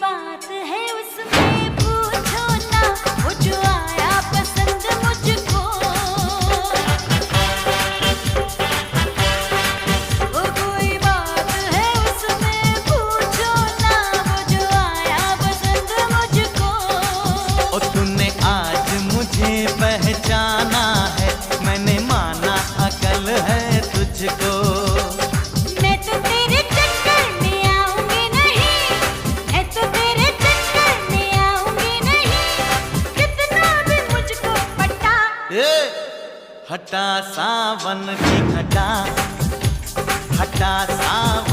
बात है उसमें पूछो ना, वो जो आया पसंद मुझको। वो कोई बात है उसमें पूछो ना, वो जो आया पसंद मुझको। ओ तूने आज मुझे पहचाना है, मैंने माना अकल है तुझको। मैं तो तेरे चक्कर में आऊंगी नहीं, मैं तो तेरे चक्कर में आऊंगी नहीं, कितना भी मुझको पटा। ए, हटा सावन की घटा, हटा सावन